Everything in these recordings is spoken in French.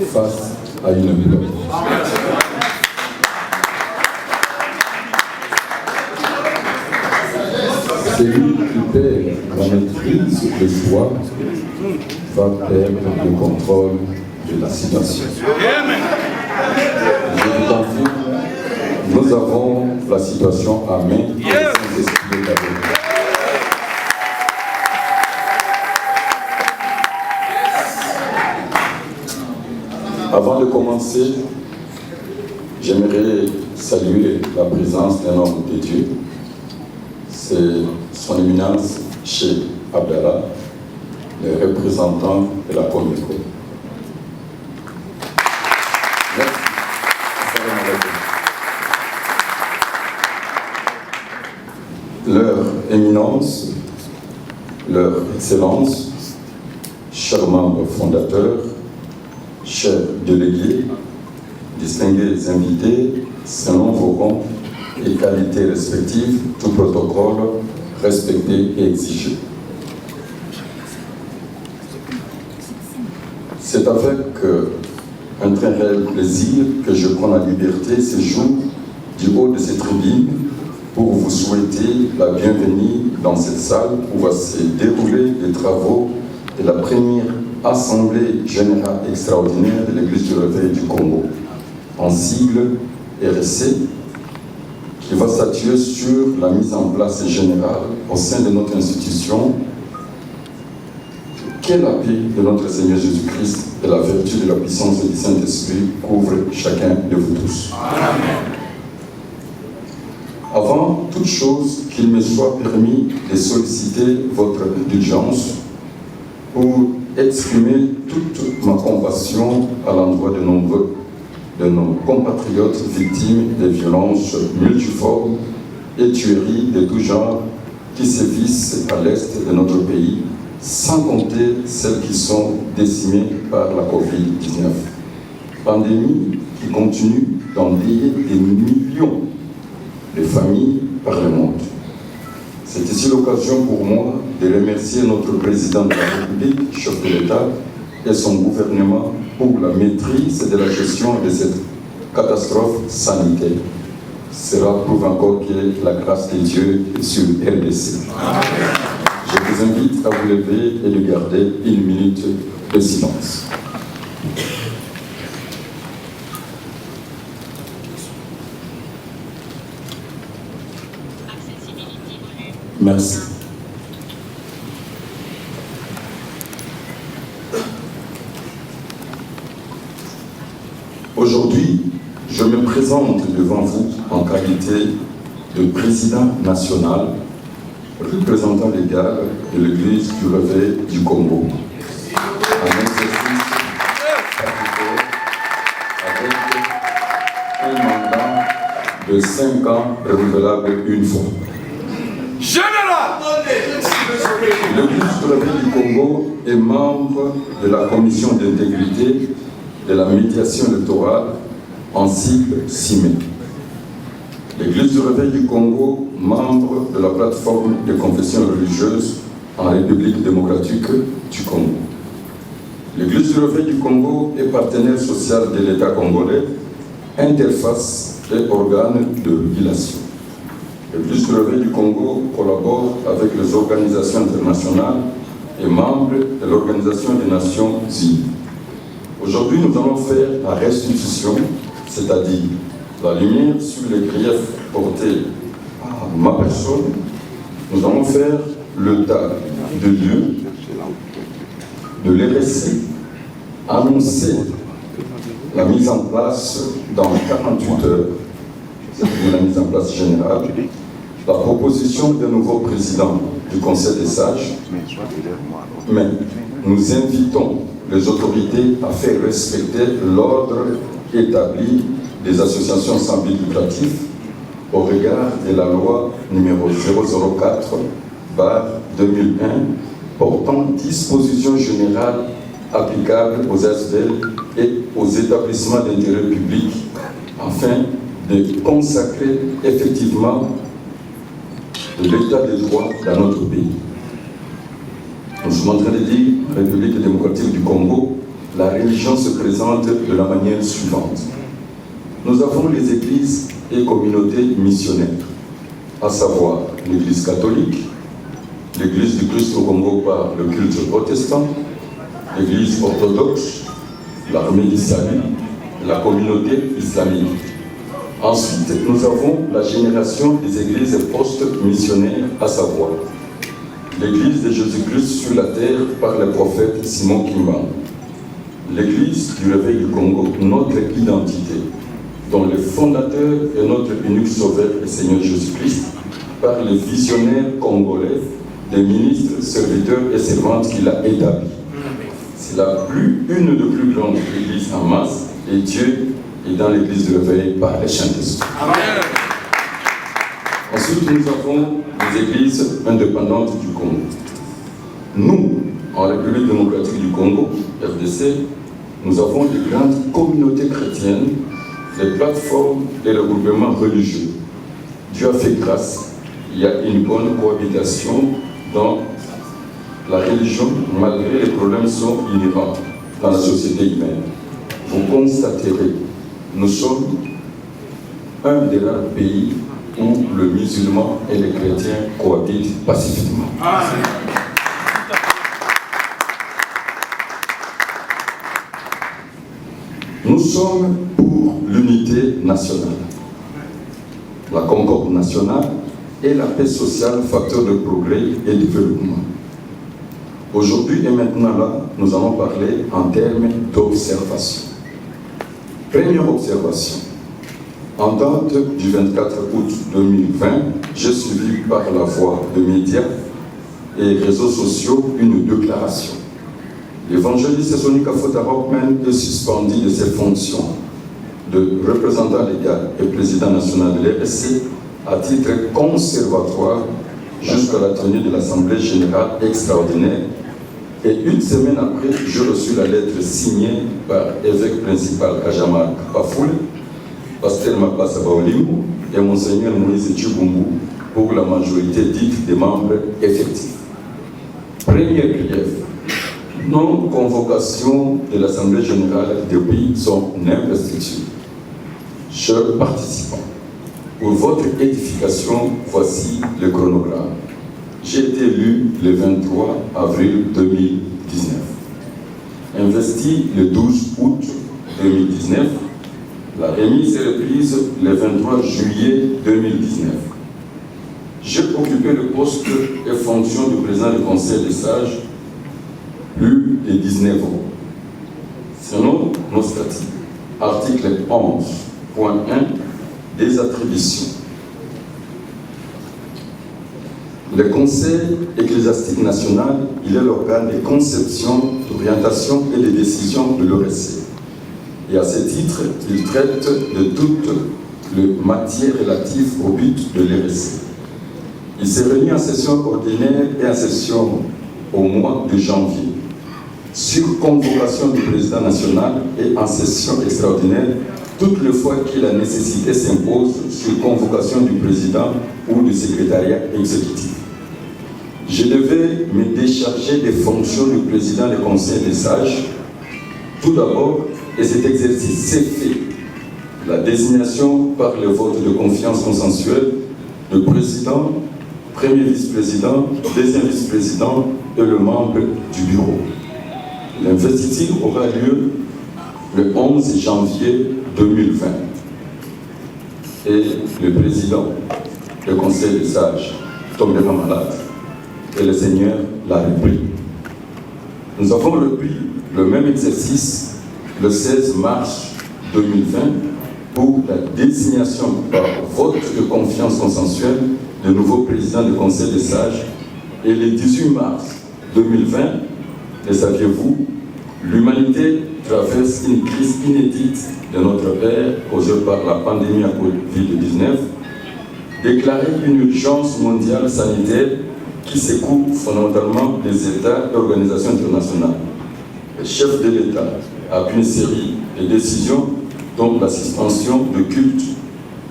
face à une épreuve. Celui qui perd la maîtrise de soi va perdre le contrôle de la situation. Je vous confirme, nous avons la situation à main et sans esprit d'abord. Avant de commencer, j'aimerais saluer la présence d'un homme de Dieu. C'est son éminence Cheikh Abdallah, le représentant de la Comico. Merci. Leur éminence, leur excellence, chers membres fondateurs, chers délégués, distingués invités, selon vos rangs et qualités respectives, tout protocole respecté et exigé. C'est avec un très réel plaisir que je prends la liberté ce jour du haut de cette tribune pour vous souhaiter la bienvenue dans cette salle où va se dérouler les travaux de la première Assemblée Générale Extraordinaire de l'Église du Réveil du Congo, en sigle RSC, qui va statuer sur la mise en place générale au sein de notre institution. Que la paix de notre Seigneur Jésus-Christ et la vertu de la puissance du Saint-Esprit couvrent chacun de vous tous. Amen. Avant toute chose, qu'il me soit permis de solliciter votre indulgence pour exprimer toute ma compassion à l'endroit de nombreux de nos compatriotes victimes des violences multiformes et tueries de tout genre qui sévissent à l'est de notre pays, sans compter celles qui sont décimées par la Covid-19. Pandémie qui continue d'endeuiller des millions de familles par le monde. C'est ici l'occasion pour moi de remercier notre président de la République, chef de l'État, et son gouvernement pour la maîtrise de la gestion de cette catastrophe sanitaire. Cela prouve encore que la grâce de Dieu est sur RDC. Je vous invite à vous lever et de garder une minute de silence. Merci. Aujourd'hui, je me présente devant vous en qualité de président national, représentant légal de l'Église du Réveil du Congo, en exercice avec un mandat de 5 ans renouvelable une fois. L'Église du Réveil du Congo est membre de la commission d'intégrité de la médiation électorale en sigle CIME. L'Église du Réveil du Congo, membre de la plateforme de confession religieuse en République démocratique du Congo. L'Église du Réveil du Congo est partenaire social de l'État congolais, interface et organe de régulation. L'Église du Réveil du Congo collabore avec les organisations internationales et membre de l'Organisation des Nations Unies. Aujourd'hui, nous allons faire la restitution, c'est-à-dire la lumière sur les griefs portés à ma personne. Nous allons faire le tas de Dieu, de l'RSC, annoncer la mise en place dans 48 heures, c'est-à-dire la mise en place générale, la proposition d'un nouveau président du Conseil des sages, mais nous invitons les autorités à faire respecter l'ordre établi des associations sans but lucratif au regard de la loi numéro 004/2001 portant dispositions générales applicables aux ASBL et aux établissements d'intérêt public afin de consacrer effectivement l'état de droit dans notre pays. Nous sommes en train de dire République démocratique du Congo, la religion se présente de la manière suivante. Nous avons les églises et communautés missionnaires, à savoir l'Église catholique, l'Église du Christ au Congo par le culte protestant, l'Église orthodoxe, l'Armée du Salut, la communauté islamique. Ensuite, nous avons la génération des églises post-missionnaires, à savoir l'Église de Jésus-Christ sur la terre par le prophète Simon Kimbangu, l'Église du Réveil du Congo, notre identité, dont le fondateur est notre unique sauveur et Seigneur Jésus-Christ, par les visionnaires congolais, les ministres, serviteurs et servantes qu'il a établis. C'est une des plus grandes églises en masse, et Dieu est dans l'église du Réveil par les Saint-Esprit. Ensuite, nous avons les églises indépendantes du Congo. Nous, en République démocratique du Congo, RDC, nous avons de grandes communautés chrétiennes, des plateformes et des regroupements religieux. Dieu a fait grâce, il y a une bonne cohabitation dans la religion, malgré les problèmes sont inhérents dans la société humaine. Vous constaterez, nous sommes un des rares pays où le musulman et les chrétiens cohabitent pacifiquement. Nous sommes pour l'unité nationale, la concorde nationale et la paix sociale, facteur de progrès et de développement. Aujourd'hui et maintenant là, nous allons parler en termes d'observation. Première observation. En date du 24 août 2020, j'ai suivi par la voie de médias et réseaux sociaux une déclaration. L'évangéliste Sonika Fota-Rockman est suspendu de ses fonctions de représentant légal et président national de l'RSC à titre conservatoire jusqu'à la tenue de l'Assemblée générale extraordinaire. Et une semaine après, j'ai reçu la lettre signée par l'évêque principal Kajama Pafoul, pasteur Mapasa Baolimbo et Monseigneur Moïse Tchibumbu pour la majorité dite des membres effectifs. Premier grief, non-convocation de l'Assemblée générale depuis son investiture. Chers participants, pour votre édification, voici le chronogramme. J'ai été élu le 23 avril 2019. Investi le 12 août 2019. La remise est reprise le 23 juillet 2019. J'ai occupé le poste et fonction du président du Conseil des sages plus de 19 ans. Selon nos statuts, article 11.1 des attributions. Le Conseil ecclésiastique national, il est l'organe de conception, d'orientation et de décision de l'ORC. Et à ce titre, il traite de toutes les matières relatives au but de l'ORC. Il s'est réuni en session ordinaire et en session au mois de janvier, sur convocation du président national et en session extraordinaire, toutes les fois que la nécessité s'impose sur convocation du président ou du secrétariat exécutif. Je devais me décharger des fonctions du président du Conseil des sages. Tout d'abord, et cet exercice s'est fait, la désignation par le vote de confiance consensuel du président, premier vice-président, deuxième vice-président et le membre du bureau. L'investiture aura lieu le 11 janvier 2020. Et le président du Conseil des sages tombera malade et le Seigneur l'a repris. Nous avons repris le même exercice le 16 mars 2020 pour la désignation par vote de confiance consensuelle du nouveau président du Conseil des sages. Et le 18 mars 2020, le saviez-vous, l'humanité traverse une crise inédite de notre ère causée par la pandémie à Covid-19, déclarer une urgence mondiale sanitaire qui secoupe fondamentalement les États et organisations internationales. Le chef de l'État a pris une série de décisions, dont la suspension de culte,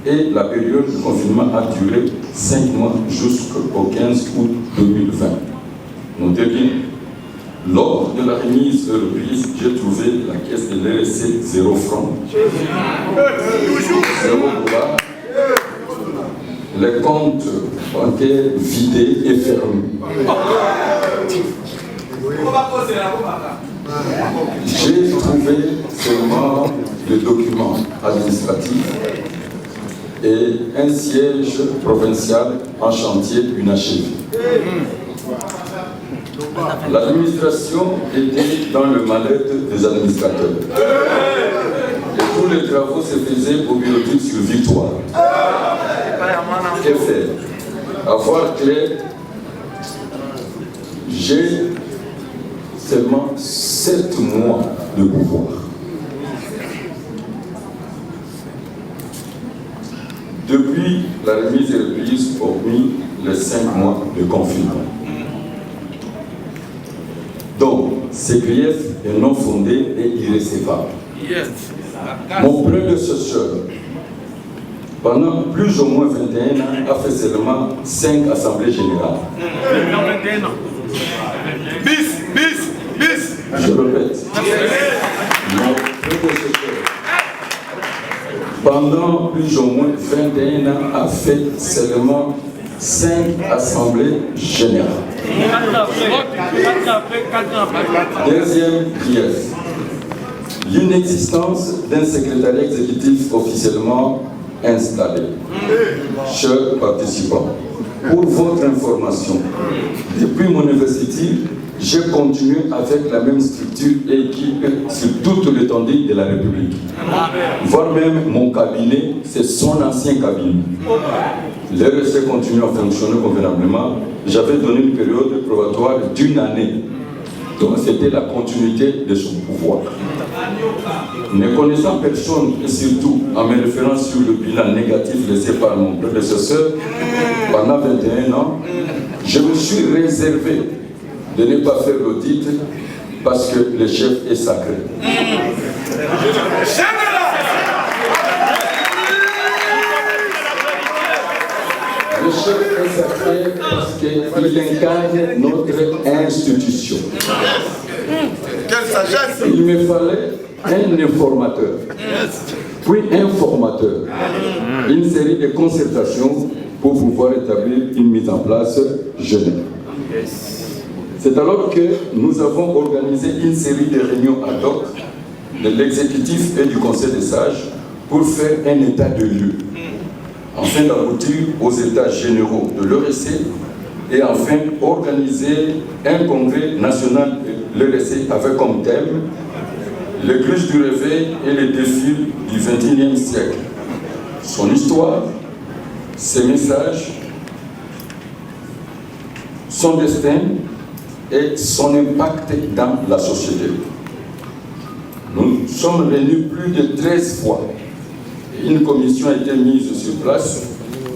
et la période de confinement a duré 5 mois jusqu'au 15 août 2020. Notez bien, Lors de la remise reprise, j'ai trouvé la caisse de l'RSC 0 francs, 0 dollars, les comptes bancaires vidés et fermés. J'ai trouvé seulement le document administratif et un siège provincial en chantier inachevé. L'administration était dans le mal-être des administrateurs. Et tous les travaux se faisaient au bureautique sur Victoire. Que faire? Avoir clair, j'ai seulement 7 mois de pouvoir. Depuis la remise et reprise, hormis les 5 mois de confinement. Donc, ces griefs est non fondé et irrécevable. Mon prédécesseur, pendant plus ou moins 21 ans, a fait seulement 5 assemblées générales. Je répète, mon prédécesseur, pendant plus ou moins 21 ans, a fait seulement 5 assemblées générales. Deuxième pièce, l'inexistence d'un secrétariat exécutif officiellement installé. Chers participants, pour votre information, depuis mon investiture, j'ai continué avec la même structure et équipe sur toute l'étendue de la République. Voire même mon cabinet, c'est son ancien cabinet. L'RSC continue à fonctionner convenablement. J'avais donné une période probatoire d'1 année. Donc c'était la continuité de son pouvoir. Ne connaissant personne et surtout en me référant sur le bilan négatif laissé par mon prédécesseur pendant 21 ans, je me suis réservé de ne pas faire l'audit parce que le chef est sacré. Le chef est sacré parce qu'il incarne notre institution. Quelle sagesse! Il me fallait un informateur, puis un formateur, une série de concertations pour pouvoir établir une mise en place jeune. C'est alors que nous avons organisé une série de réunions ad hoc de l'exécutif et du conseil des sages pour faire un état de lieu, afin d'aboutir aux états généraux de l'ERC et enfin organiser un congrès national de l'ERC avec comme thème l'église du réveil et les défis du XXIe siècle, son histoire, ses messages, son destin et son impact dans la société. Nous sommes réunis plus de 13 fois. Une commission a été mise sur place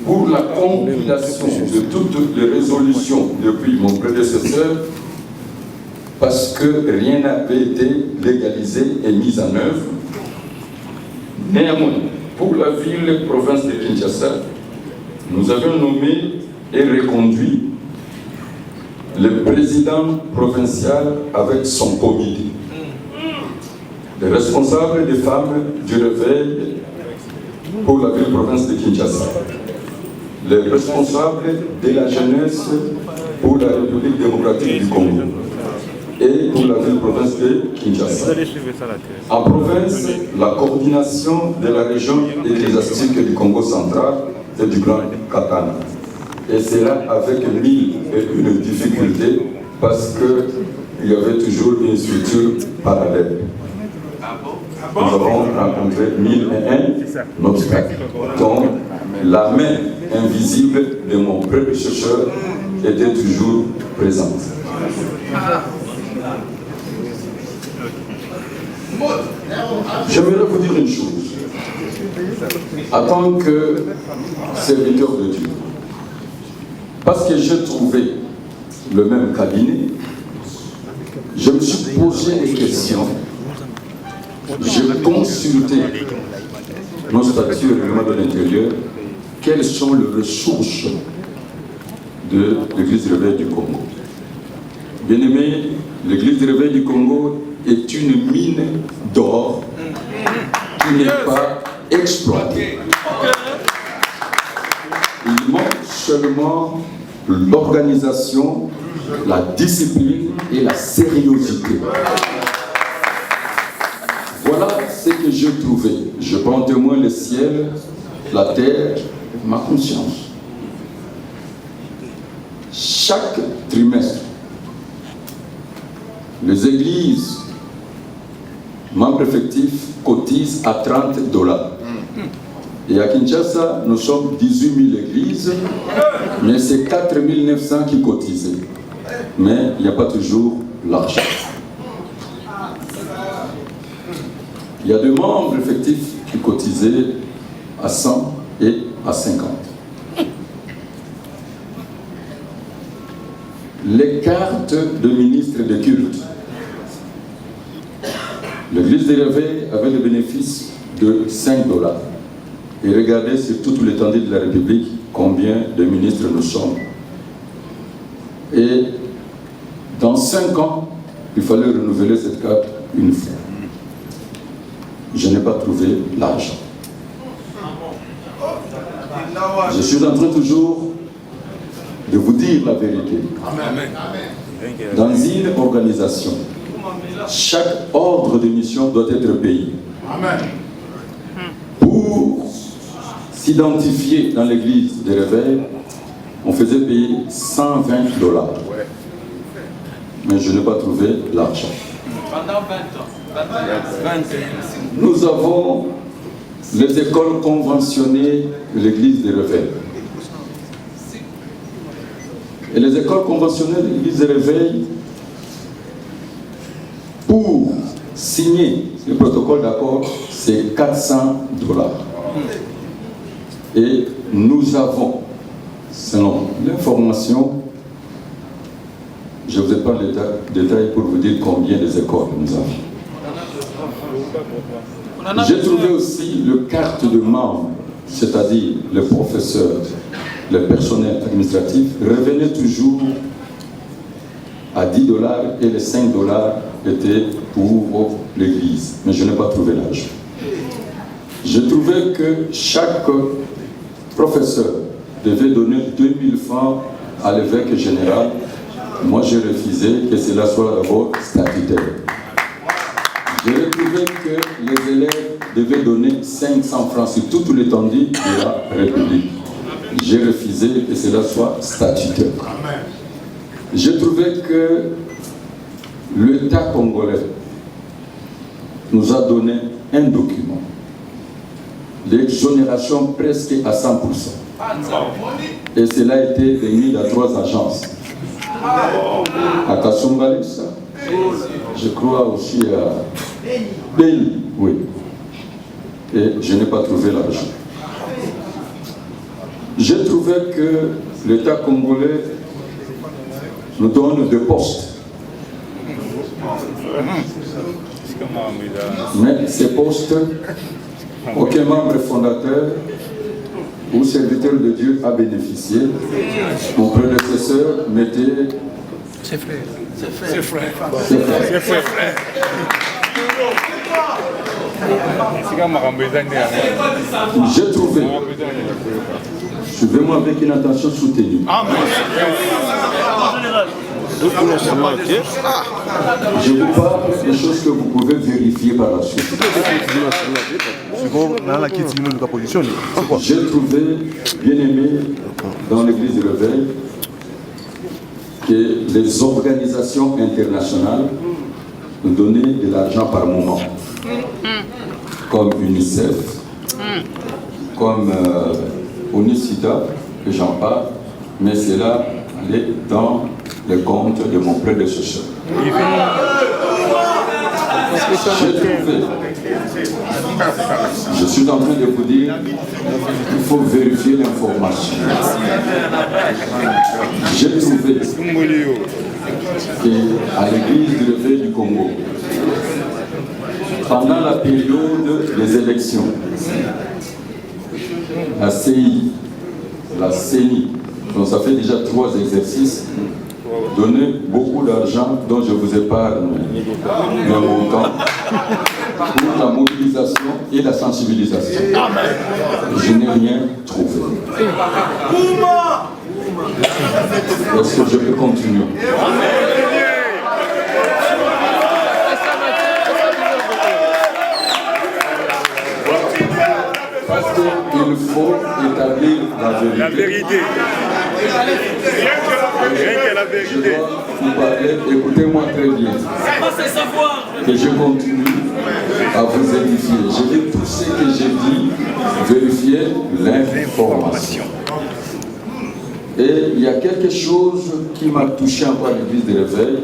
pour la compilation de toutes les résolutions depuis mon prédécesseur, parce que rien n'avait été légalisé et mis en œuvre. Néanmoins, pour la ville et province de Kinshasa, nous avions nommé et reconduit le président provincial avec son comité, les responsables des femmes du réveil pour la ville province de Kinshasa, les responsables de la jeunesse pour la République démocratique du Congo et pour la ville province de Kinshasa. En province, la coordination de la région ecclésiastique du Congo central et du Grand Katana. Et c'est là avec 1001 difficultés parce qu'il y avait toujours une structure parallèle. Nous avons rencontré 1001 obstacles. Donc, la main invisible de mon prédécesseur était toujours présente. J'aimerais vous dire une chose. En tant que serviteur de Dieu, parce que j'ai trouvé le même cabinet, je me suis posé des questions. J'ai consulté nos statuts et règlements de l'intérieur, quelles sont les ressources de l'Église réveil du Congo. Bien-aimés, l'église du Réveil du Congo est une mine d'or qui n'est pas exploitée. Il manque seulement l'organisation, la discipline et la sérieuxité. Voilà ce que j'ai trouvé. Je prends en témoin le ciel, la terre, ma conscience. Chaque trimestre, les églises membres effectifs cotisent à $30. Et à Kinshasa, nous sommes 18 000 églises, mais c'est 4 900 qui cotisent. Mais il n'y a pas toujours l'argent. Il y a des membres effectifs qui cotisaient à 100 et à 50. Les cartes de ministres de culte. L'église des Réveils avait le bénéfice de $5. Et regardez sur toute l'étendue de la République combien de ministres nous sommes. Et dans 5 ans, il fallait renouveler cette carte une fois. Je n'ai pas trouvé l'argent. Je suis en train toujours de vous dire la vérité. Dans une organisation, chaque ordre de mission doit être payé. Pour s'identifier dans l'église des Réveils, on faisait payer $120. Mais je n'ai pas trouvé l'argent. Pendant 20 ans. Nous avons les écoles conventionnées de l'église des Réveils. Et les écoles conventionnelles de l'église des Réveils, pour signer le protocole d'accord, c'est $400. Et nous avons, selon l'information, je ne vous ai pas les détails pour vous dire combien des écoles nous avons. J'ai trouvé aussi le carte de membre, c'est-à-dire les professeurs, le personnel administratif, revenait toujours à $10 et les $5 étaient pour l'église. Mais je n'ai pas trouvé l'argent. J'ai trouvé que chaque professeur devait donner 2000 francs à l'évêque général. Moi, j'ai refusé que cela soit d'abord statutaire. J'ai trouvé que les élèves devaient donner 500 francs sur toute l'étendue de la République. J'ai refusé que cela soit statutaire. J'ai trouvé que l'État congolais nous a donné un document d'exonération presque à 100%. Et cela a été remis à 3 agences. À Kasumbalisa, je crois aussi à Beni, oui. Et je n'ai pas trouvé l'argent. J'ai trouvé que l'État congolais nous donne 2 postes. Mais ces postes, aucun membre fondateur ou serviteur de Dieu a bénéficié. Mon prédécesseur mettait... C'est frère. C'est frère. C'est frère. J'ai trouvé, suivez-moi avec une attention soutenue. Je vous parle des choses que vous pouvez vérifier par la suite. J'ai trouvé, bien aimé, dans l'église du Réveil, que les organisations internationales nous donnaient de l'argent par moment, comme UNICEF, comme UNICIDA, que j'en parle, mais cela allait dans le compte de mon prédécesseur. J'ai trouvé, je suis en train de vous dire, il faut vérifier l'information. J'ai trouvé qu'à l'église du Réveil du Congo, pendant la période des élections, la CI, la CENI, donc ça fait déjà 3 exercices, donné beaucoup d'argent dont je vous épargne le montant pour la mobilisation et la sensibilisation. Je n'ai rien trouvé. Est-ce que je peux continuer? Parce qu'il faut établir la vérité. La vérité. Rien que la vérité. Je dois vous parler, écoutez-moi très bien. Que je continue à vous édifier. Je dis tout ce que j'ai dit, vérifier l'information. Et il y a quelque chose qui m'a touché encore à l'église de réveil.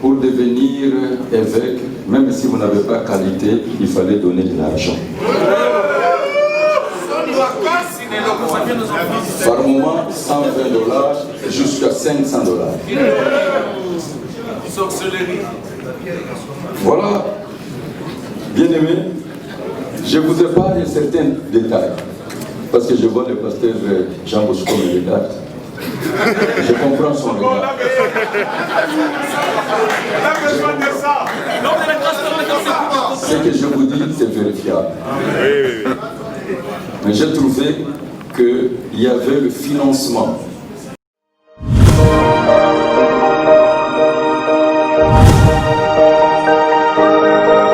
Pour devenir évêque, même si vous n'avez pas qualité, il fallait donner de l'argent. Par moment, 120 $ jusqu'à 500 $. Voilà, bien aimé, je vous épargne certains détails, parce que je vois le pasteur Jean Bosco me regarde. Je comprends son regard. Ce que je vous dis, c'est vérifiable. Mais j'ai trouvé qu'il y avait le financement.